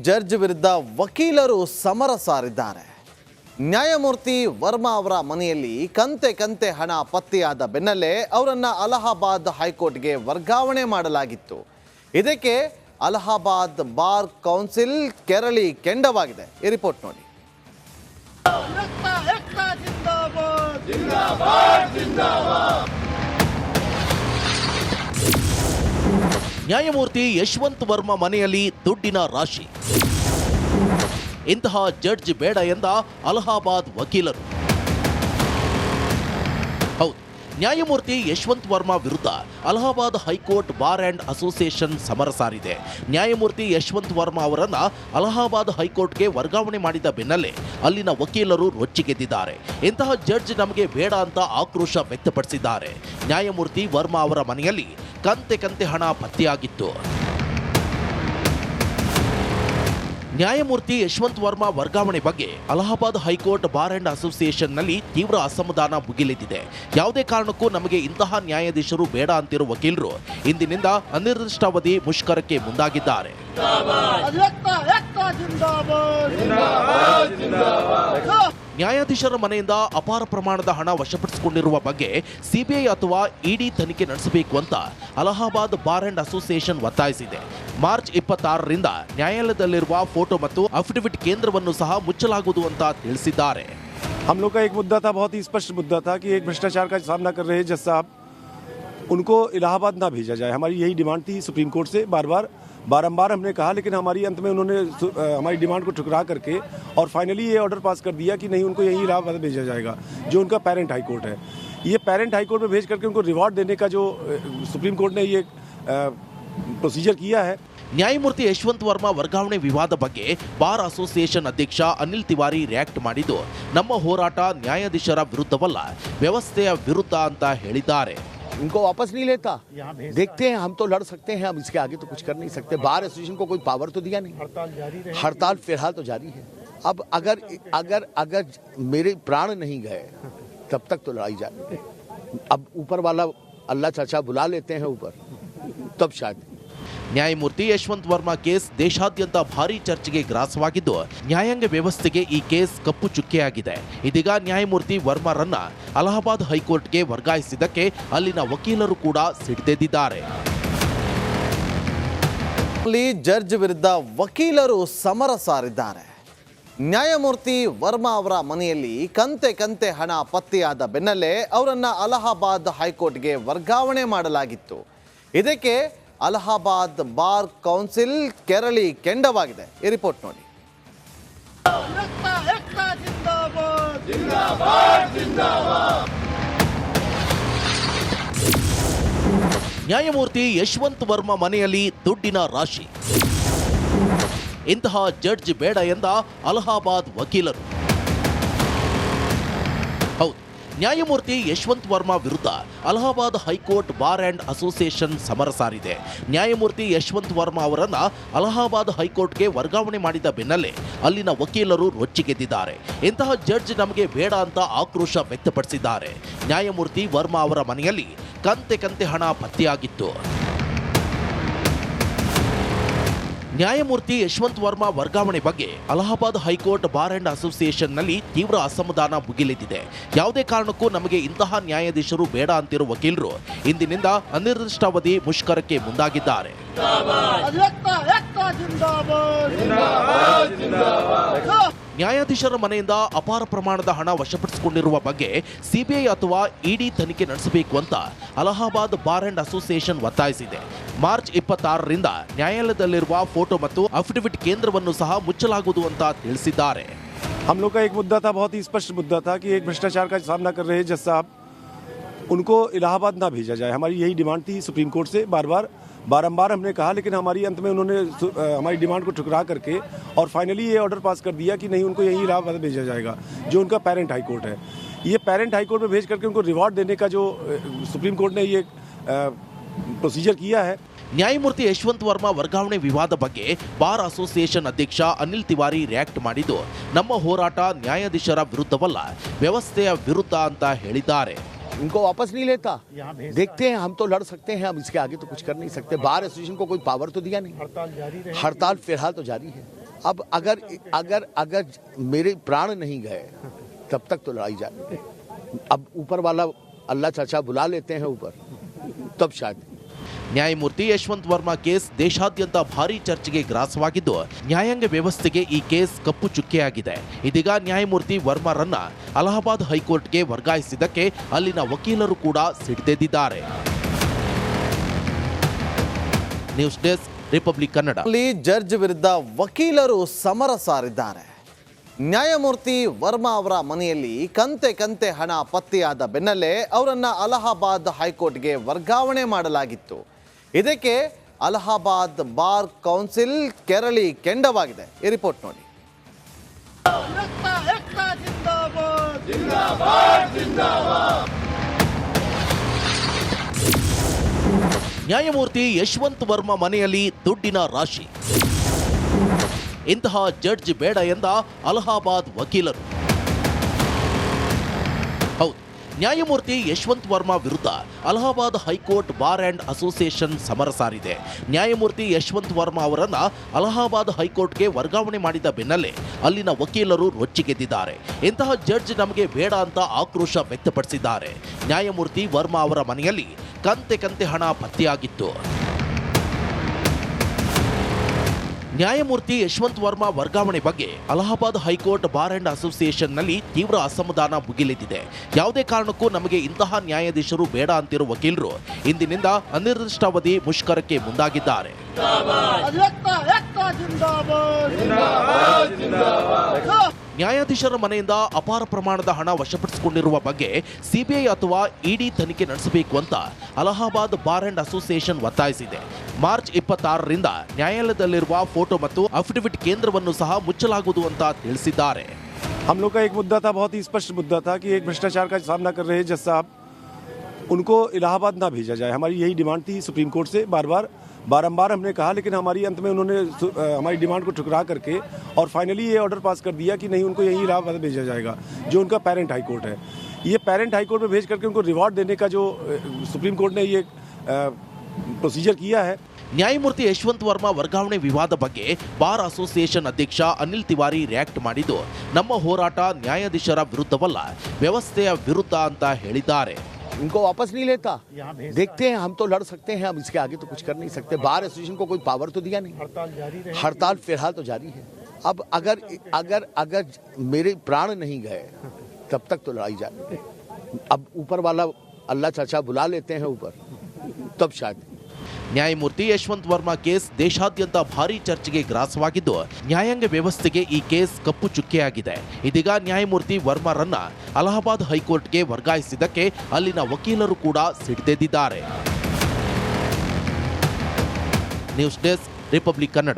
Judge ವಿರುದ್ಧ ವಕೀಲರು ಸಮರ ಸಾರಿದ್ದಾರೆ. ನ್ಯಾಯಮೂರ್ತಿ ವರ್ಮಾ ಅವರ ಮನೆಯಲ್ಲಿ ಕಂತೆ ಹಣ ಪತ್ತೆಯಾದ ಬೆನ್ನಲ್ಲೇ ಅವರನ್ನು ಅಲಹಾಬಾದ್ ಹೈಕೋರ್ಟ್ಗೆ ವರ್ಗಾವಣೆ ಮಾಡಲಾಗಿತ್ತು. ಇದಕ್ಕೆ ಅಲಹಾಬಾದ್ ಬಾರ್ ಕೌನ್ಸಿಲ್ ಕೆರಳಿ ಕೆಂಡವಾಗಿದೆ. ಈ ರಿಪೋರ್ಟ್ ನೋಡಿ. ನ್ಯಾಯಮೂರ್ತಿ ಯಶವಂತ್ ವರ್ಮಾ ಮನೆಯಲ್ಲಿ ದುಡ್ಡಿನ ರಾಶಿ. ಇಂತಹ ಜಡ್ಜ್ ಬೇಡ ಎಂದ ಅಲಹಾಬಾದ್ ವಕೀಲರು. ಹೌದು, ನ್ಯಾಯಮೂರ್ತಿ ಯಶವಂತ್ ವರ್ಮಾ ವಿರುದ್ಧ Allahabad high court bar and association ಸಮರ ಸಾರಿದೆ. ನ್ಯಾಯಮೂರ್ತಿ ಯಶವಂತ್ ವರ್ಮಾ ಅವರನ್ನ ಅಲಹಾಬಾದ್ ಹೈಕೋರ್ಟ್ಗೆ ವರ್ಗಾವಣೆ ಮಾಡಿದ ಬೆನ್ನಲ್ಲೇ ಅಲ್ಲಿನ ವಕೀಲರು ರೊಚ್ಚಿಗೆದ್ದಿದ್ದಾರೆ. ಇಂತಹ ಜಡ್ಜ್ ನಮಗೆ ಬೇಡ ಅಂತ ಆಕ್ರೋಶ ವ್ಯಕ್ತಪಡಿಸಿದ್ದಾರೆ. ನ್ಯಾಯಮೂರ್ತಿ ವರ್ಮಾ ಅವರ ಮನೆಯಲ್ಲಿ ಕಂತೆ ಹಣ ಪತ್ತೆಯಾಗಿತ್ತು. ನ್ಯಾಯಮೂರ್ತಿ ಯಶವಂತ್ ವರ್ಮಾ ವರ್ಗಾವಣೆ ಬಗ್ಗೆ ಅಲಹಾಬಾದ್ ಹೈಕೋರ್ಟ್ ಬಾರ್ ಅಂಡ್ ಅಸೋಸಿಯೇಷನ್ನಲ್ಲಿ ತೀವ್ರ ಅಸಮಾಧಾನ ಭುಗಿಲೆದ್ದಿದೆ. ಯಾವುದೇ ಕಾರಣಕ್ಕೂ ನಮಗೆ ಇಂತಹ ನ್ಯಾಯಾಧೀಶರು ಬೇಡ ಅಂತಿರುವ ವಕೀಲರು ಇಂದಿನಿಂದ ಅನಿರ್ದಿಷ್ಟಾವಧಿ ಮುಷ್ಕರಕ್ಕೆ ಮುಂದಾಗಿದ್ದಾರೆ. ನ್ಯಾಯಾಧೀಶರ ಮನೆಯಿಂದ ಅಪಾರ ಪ್ರಮಾಣದ ಹಣ ವಶಪಡಿಸಿಕೊಂಡಿರುವ ಬಗ್ಗೆ ಸಿಬಿಐ ಅಥವಾ ಇಡಿ ತನಿಖೆ ನಡೆಸಬೇಕು ಅಂತ ಅಲಹಾಬಾದ್ ಬಾರ್ ಅಂಡ್ ಅಸೋಸಿಯೇಷನ್ ಒತ್ತಾಯಿಸಿದೆ. ಮಾರ್ಚ್ 26ರಿಂದ ನ್ಯಾಯಾಲಯದಲ್ಲಿರುವ ಫೋಟೋ ಮತ್ತು ಅಫಿಡವಿಟ್ ಕೇಂದ್ರವನ್ನು ಸಹ ಮುಚ್ಚಲಾಗುವುದು ಅಂತ ತಿಳಿಸಿದ್ದಾರೆ. हम लोग का एक मुद्दा था, बहुत ही स्पष्ट मुद्दा था कि एक भ्रष्टाचार का सामना कर रहे जज साहब, उनको इलाहाबाद ना भेजा जाए. हमारी यही डिमांड थी सुप्रीम कोर्ट से. बारंबार हमने कहा, लेकिन हमारी अंत में उन्होंने हमारी डिमांड को ठुकरा करके और फाइनली ये ऑर्डर पास कर दिया कि नहीं, उनको यही इलाहाबाद भेजा जाएगा, जो उनका पेरेंट हाई कोर्ट है. ये पेरेंट हाई कोर्ट में भेज करके उनको रिवॉर्ड देने का जो सुप्रीम कोर्ट ने ये प्रोसीजर किया है. ನ್ಯಾಯಮೂರ್ತಿ ಯಶವಂತ್ ವರ್ಮಾ ವರ್ಗಾವಣೆ ವಿವಾದ ಬಗ್ಗೆ ಬಾರ್ ಅಸೋಸಿಯೇಷನ್ ಅಧ್ಯಕ್ಷ ಅನಿಲ್ ತಿವಾರಿ ರಿಯಾಕ್ಟ್ ಮಾಡಿದ್ದು, ನಮ್ಮ ಹೋರಾಟ ನ್ಯಾಯಾಧೀಶರ ವಿರುದ್ಧವಲ್ಲ, ವ್ಯವಸ್ಥೆಯ ವಿರುದ್ಧ ಅಂತ ಹೇಳಿದ್ದಾರೆ. इनको वापस नहीं लेता. देखते हैं, हम तो लड़ सकते हैं, अब इसके आगे तो कुछ कर नहीं सकते. बार एसोसिएशन को कोई पावर तो दिया नहीं. हड़ताल फिलहाल तो जारी है. अब अगर मेरे प्राण नहीं गए तब तक तो लड़ाई जारी है. अब ऊपर वाला अल्लाह चाचा बुला लेते हैं ऊपर, तब शायद. ನ್ಯಾಯಮೂರ್ತಿ ಯಶವಂತ್ ವರ್ಮಾ ಕೇಸ್ ದೇಶಾದ್ಯಂತ ಭಾರೀ ಚರ್ಚೆಗೆ ಗ್ರಾಸವಾಗಿದ್ದು, ನ್ಯಾಯಾಂಗ ವ್ಯವಸ್ಥೆಗೆ ಈ ಕೇಸ್ ಕಪ್ಪು ಚುಕ್ಕೆಯಾಗಿದೆ. ಇದೀಗ ನ್ಯಾಯಮೂರ್ತಿ ವರ್ಮಾರನ್ನ ಅಲಹಾಬಾದ್ ಹೈಕೋರ್ಟ್ಗೆ ವರ್ಗಾಯಿಸಿದ್ದಕ್ಕೆ ಅಲ್ಲಿನ ವಕೀಲರು ಕೂಡ ಸಿಡಿದೆದ್ದಿದ್ದಾರೆ. ಜಡ್ಜ್ ವಿರುದ್ಧ ವಕೀಲರು ಸಮರ ಸಾರಿದ್ದಾರೆ. ನ್ಯಾಯಮೂರ್ತಿ ವರ್ಮಾ ಅವರ ಮನೆಯಲ್ಲಿ ಕಂತೆ ಹಣ ಪತ್ತೆಯಾದ ಬೆನ್ನಲ್ಲೇ ಅವರನ್ನು ಅಲಹಾಬಾದ್ ಹೈಕೋರ್ಟ್ಗೆ ವರ್ಗಾವಣೆ ಮಾಡಲಾಗಿತ್ತು. ಇದಕ್ಕೆ ಅಲಹಾಬಾದ್ ಬಾರ್ ಕೌನ್ಸಿಲ್ ಕೆರಳಿ ಕೆಂಡವಾಗಿದೆ. ಈ ರಿಪೋರ್ಟ್ ನೋಡಿ. ನ್ಯಾಯಮೂರ್ತಿ ಯಶವಂತ್ ವರ್ಮಾ ಮನೆಯಲ್ಲಿ ದುಡ್ಡಿನ ರಾಶಿ. ಇಂತಹ ಜಡ್ಜ್ ಬೇಡ ಎಂದ ಅಲಹಾಬಾದ್ ವಕೀಲರು. ಹೌದು, ನ್ಯಾಯಮೂರ್ತಿ ಯಶವಂತ್ ವರ್ಮಾ ವಿರುದ್ಧ Allahabad high court bar and association ಸಮರ ಸಾರಿದೆ. ನ್ಯಾಯಮೂರ್ತಿ ಯಶವಂತ್ ವರ್ಮಾ ಅವರನ್ನ ಅಲಹಾಬಾದ್ ಹೈಕೋರ್ಟ್ಗೆ ವರ್ಗಾವಣೆ ಮಾಡಿದ ಬೆನ್ನಲ್ಲೇ ಅಲ್ಲಿನ ವಕೀಲರು ರೊಚ್ಚಿಗೆದ್ದಿದ್ದಾರೆ. ಇಂತಹ ಜಡ್ಜ್ ನಮಗೆ ಬೇಡ ಅಂತ ಆಕ್ರೋಶ ವ್ಯಕ್ತಪಡಿಸಿದ್ದಾರೆ. ನ್ಯಾಯಮೂರ್ತಿ ವರ್ಮಾ ಅವರ ಮನೆಯಲ್ಲಿ ಕಂತೆ ಹಣ ಪತ್ತೆಯಾಗಿತ್ತು. ನ್ಯಾಯಮೂರ್ತಿ ಯಶವಂತ್ ವರ್ಮಾ ವರ್ಗಾವಣೆ ಬಗ್ಗೆ ಅಲಹಾಬಾದ್ ಹೈಕೋರ್ಟ್ ಬಾರ್ ಅಂಡ್ ಅಸೋಸಿಯೇಷನ್ನಲ್ಲಿ ತೀವ್ರ ಅಸಮಾಧಾನ ಭುಗಿಲೆದ್ದಿದೆ. ಯಾವುದೇ ಕಾರಣಕ್ಕೂ ನಮಗೆ ಇಂತಹ ನ್ಯಾಯಾಧೀಶರು ಬೇಡ ಅಂತಿರುವ ವಕೀಲರು ಇಂದಿನಿಂದ ಅನಿರ್ದಿಷ್ಟಾವಧಿ ಮುಷ್ಕರಕ್ಕೆ ಮುಂದಾಗಿದ್ದಾರೆ. ನ್ಯಾಯಾಧೀಶರ ಮನೆಯಿಂದ ಅಪಾರ ಪ್ರಮಾಣದ ಹಣ ವಶಪಡಿಸಿಕೊಂಡಿರುವ ಬಗ್ಗೆ ಸಿಬಿಐ ಅಥವಾ ಇಡಿ ತನಿಖೆ ನಡೆಸಬೇಕು ಅಂತ ಅಲಹಾಬಾದ್ ಬಾರ್ ಅಂಡ್ ಅಸೋಸಿಯೇಷನ್ ಒತ್ತಾಯಿಸಿದೆ. ಮಾರ್ಚ್ 26ರಿಂದ ನ್ಯಾಯಾಲಯದಲ್ಲಿರುವ ಫೋಟೋ ಮತ್ತು ಅಫಿಡವಿಟ್ ಕೇಂದ್ರವನ್ನು ಸಹ ಮುಚ್ಚಲಾಗುವುದು ಅಂತ ತಿಳಿಸಿದ್ದಾರೆ. हम लोग का एक मुद्दा था, बहुत ही स्पष्ट मुद्दा था कि एक भ्रष्टाचार का सामना कर रहे जज साहब, उनको इलाहाबाद ना भेजा जाए. हमारी यही डिमांड थी सुप्रीम कोर्ट से. बारंबार हमने कहा, लेकिन हमारी अंत में उन्होंने हमारी डिमांड को ठुकरा करके और फाइनली ये ऑर्डर पास कर दिया कि नहीं, उनको यही इलाहाबाद भेजा जाएगा, जो उनका पेरेंट हाई कोर्ट है. ये पेरेंट हाई कोर्ट में भेज करके उनको रिवॉर्ड देने का जो सुप्रीम कोर्ट ने ये प्रोसीजर किया है. ನ್ಯಾಯಮೂರ್ತಿ ಯಶವಂತ್ ವರ್ಮಾ ವರ್ಗಾವಣೆ ವಿವಾದ ಬಗ್ಗೆ ಬಾರ್ ಅಸೋಸಿಯೇಷನ್ ಅಧ್ಯಕ್ಷ ಅನಿಲ್ ತಿವಾರಿ ರಿಯಾಕ್ಟ್ ಮಾಡಿದ್ದು, ನಮ್ಮ ಹೋರಾಟ ನ್ಯಾಯಾಧೀಶರ ವಿರುದ್ಧವಲ್ಲ, ವ್ಯವಸ್ಥೆಯ ವಿರುದ್ಧ ಅಂತ ಹೇಳಿದ್ದಾರೆ. इनको वापस नहीं लेता। देखते हैं, हम तो लड़ सकते हैं, अब इसके आगे तो कुछ कर नहीं सकते। बार एसोसिएशन को कोई पावर तो दिया नहीं। हड़ताल फिलहाल तो जारी है। अब अगर अगर अगर मेरे प्राण नहीं गए तब तक तो लड़ाई जारी है। अब ऊपर वाला अल्लाह चाचा बुला लेते हैं ऊपर, तब शायद। ನ್ಯಾಯಮೂರ್ತಿ ಯಶವಂತ್ ವರ್ಮಾ ಕೇಸ್ ದೇಶಾದ್ಯಂತ ಭಾರೀ ಚರ್ಚೆಗೆ ಗ್ರಾಸವಾಗಿದ್ದು ನ್ಯಾಯಾಂಗ ವ್ಯವಸ್ಥೆಗೆ ಈ ಕೇಸ್ ಕಪ್ಪು ಚುಕ್ಕೆಯಾಗಿದೆ. ಇದೀಗ ನ್ಯಾಯಮೂರ್ತಿ ವರ್ಮಾರನ್ನ ಅಲಹಾಬಾದ್ ಹೈಕೋರ್ಟ್ಗೆ ವರ್ಗಾಯಿಸಿದ್ದಕ್ಕೆ ಅಲ್ಲಿನ ವಕೀಲರು ಕೂಡ ಸಿಡಿದೆದ್ದಿದ್ದಾರೆ. News desk, republic Kannada. ಅಲ್ಲಿ ಜಡ್ಜ್ ವಿರುದ್ಧ ವಕೀಲರು ಸಮರ ಸಾರಿದ್ದಾರೆ. ನ್ಯಾಯಮೂರ್ತಿ ವರ್ಮಾ ಅವರ ಮನೆಯಲ್ಲಿ ಕಂತೆ ಹಣ ಪತ್ತೆಯಾದ ಬೆನ್ನಲ್ಲೇ ಅವರನ್ನ ಅಲಹಾಬಾದ್ ಹೈಕೋರ್ಟ್ಗೆ ವರ್ಗಾವಣೆ ಮಾಡಲಾಗಿತ್ತು. ಇದಕ್ಕೆ ಅಲಹಾಬಾದ್ ಬಾರ್ ಕೌನ್ಸಿಲ್ ಕೆರಳಿ ಕೆಂಡವಾಗಿದೆ. ಈ ರಿಪೋರ್ಟ್ ನೋಡಿ. ನ್ಯಾಯಮೂರ್ತಿ ಯಶವಂತ್ ವರ್ಮಾ ಮನೆಯಲ್ಲಿ ದುಡ್ಡಿನ ರಾಶಿ. ಇಂತಹ ಜಡ್ಜ್ ಬೇಡ ಎಂದ ಅಲಹಾಬಾದ್ ವಕೀಲರು. ಹೌದು, ನ್ಯಾಯಮೂರ್ತಿ ಯಶವಂತ್ ವರ್ಮಾ ವಿರುದ್ಧ Allahabad high court bar and association ಸಮರ ಸಾರಿದೆ. ನ್ಯಾಯಮೂರ್ತಿ ಯಶವಂತ್ ವರ್ಮಾ ಅವರನ್ನ ಅಲಹಾಬಾದ್ ಹೈಕೋರ್ಟ್ಗೆ ವರ್ಗಾವಣೆ ಮಾಡಿದ ಬೆನ್ನಲ್ಲೇ ಅಲ್ಲಿನ ವಕೀಲರು ರೊಚ್ಚಿಗೆದ್ದಿದ್ದಾರೆ. ಇಂತಹ ಜಡ್ಜ್ ನಮಗೆ ಬೇಡ ಅಂತ ಆಕ್ರೋಶ ವ್ಯಕ್ತಪಡಿಸಿದ್ದಾರೆ. ನ್ಯಾಯಮೂರ್ತಿ ವರ್ಮಾ ಅವರ ಮನೆಯಲ್ಲಿ ಕಂತೆ ಹಣ ಪತ್ತೆಯಾಗಿತ್ತು. ನ್ಯಾಯಮೂರ್ತಿ ಯಶವಂತ್ ವರ್ಮಾ ವರ್ಗಾವಣೆ ಬಗ್ಗೆ ಅಲಹಾಬಾದ್ ಹೈಕೋರ್ಟ್ ಬಾರ್ ಅಂಡ್ ಅಸೋಸಿಯೇಷನ್ನಲ್ಲಿ ತೀವ್ರ ಅಸಮಾಧಾನ ಭುಗಿಲೆದ್ದಿದೆ. ಯಾವುದೇ ಕಾರಣಕ್ಕೂ ನಮಗೆ ಇಂತಹ ನ್ಯಾಯಾಧೀಶರು ಬೇಡ ಅಂತಿರುವ ವಕೀಲರು ಇಂದಿನಿಂದ ಅನಿರ್ದಿಷ್ಟಾವಧಿ ಮುಷ್ಕರಕ್ಕೆ ಮುಂದಾಗಿದ್ದಾರೆ. ನ್ಯಾಯಾಧೀಶರ ಮನೆಯಿಂದ ಅಪಾರ ಪ್ರಮಾಣದ ಹಣ ವಶಪಡಿಸಿಕೊಂಡಿರುವ ಬಗ್ಗೆ ಸಿಬಿಐ ಅಥವಾ ಇಡಿ ತನಿಖೆ ನಡೆಸಬೇಕು ಅಂತ ಅಲಹಾಬಾದ್ ಬಾರ್ ಅಂಡ್ ಅಸೋಸಿಯೇಷನ್ ಒತ್ತಾಯಿಸಿದೆ. ಮಾರ್ಚ್ 26ರಿಂದ ನ್ಯಾಯಾಲಯದಲ್ಲಿರುವ ಫೋಟೋ ಮತ್ತು ಅಫಿಡವಿಟ್ ಕೇಂದ್ರವನ್ನು ಸಹ ಮುಚ್ಚಲಾಗುವುದು ಅಂತ ತಿಳಿಸಿದ್ದಾರೆ. हम लोग का एक मुद्दा था, बहुत ही स्पष्ट मुद्दा था कि एक भ्रष्टाचार का सामना कर रहे जज साहब, उनको इलाहाबाद ना भेजा जाए। हमारी यही डिमांड थी सुप्रीम कोर्ट से। बारंबार हमने कहा, लेकिन हमारी अंत में उन्होंने हमारी डिमांड को ठुकरा करके और फाइनली ये ऑर्डर पास कर दिया कि नहीं, उनको यही इलाहाबाद भेजा जाएगा, जो उनका पेरेंट हाई कोर्ट है। ये पेरेंट हाई कोर्ट में भेज करके उनको रिवॉर्ड देने का जो सुप्रीम कोर्ट ने ये प्रोसीजर किया है। ನ್ಯಾಯಮೂರ್ತಿ ಯಶವಂತ್ ವರ್ಮಾ ವರ್ಗಾವಣೆ ವಿವಾದ ಬಗ್ಗೆ ಬಾರ್ ಅಸೋಸಿಯೇಷನ್ ಅಧ್ಯಕ್ಷ ಅನಿಲ್ ತಿವಾರಿ ರಿಯಾಕ್ಟ್ ಮಾಡಿದ್ದು, ನಮ್ಮ ಹೋರಾಟ ನ್ಯಾಯಾಧೀಶರ ವಿರುದ್ಧವಲ್ಲ, ವ್ಯವಸ್ಥೆಯ ವಿರುದ್ಧ ಅಂತ ಹೇಳಿದ್ದಾರೆ. इनको वापस नहीं लेता। देखते हैं, हम तो लड़ सकते हैं, अब इसके आगे तो कुछ कर नहीं सकते। बार एसोसिएशन को कोई पावर तो दिया नहीं। हड़ताल फिलहाल तो जारी है। अब अगर अगर अगर मेरे प्राण नहीं गए तब तक तो लड़ाई जारी है। अब ऊपर वाला अल्लाह चाचा बुला लेते हैं ऊपर, तब शायद। ನ್ಯಾಯಮೂರ್ತಿ ಯಶವಂತ್ ವರ್ಮಾ ಕೇಸ್ ದೇಶಾದ್ಯಂತ ಭಾರೀ ಚರ್ಚೆಗೆ ಗ್ರಾಸವಾಗಿದ್ದು ನ್ಯಾಯಾಂಗ ವ್ಯವಸ್ಥೆಗೆ ಈ ಕೇಸ್ ಕಪ್ಪು ಚುಕ್ಕೆಯಾಗಿದೆ. ಇದೀಗ ನ್ಯಾಯಮೂರ್ತಿ ವರ್ಮಾರನ್ನ ಅಲಹಾಬಾದ್ ಹೈಕೋರ್ಟ್ಗೆ ವರ್ಗಾಯಿಸಿದ್ದಕ್ಕೆ ಅಲ್ಲಿನ ವಕೀಲರು ಕೂಡ ಸಿಡಿದೆದ್ದಿದ್ದಾರೆ. News desk, republic Kannada.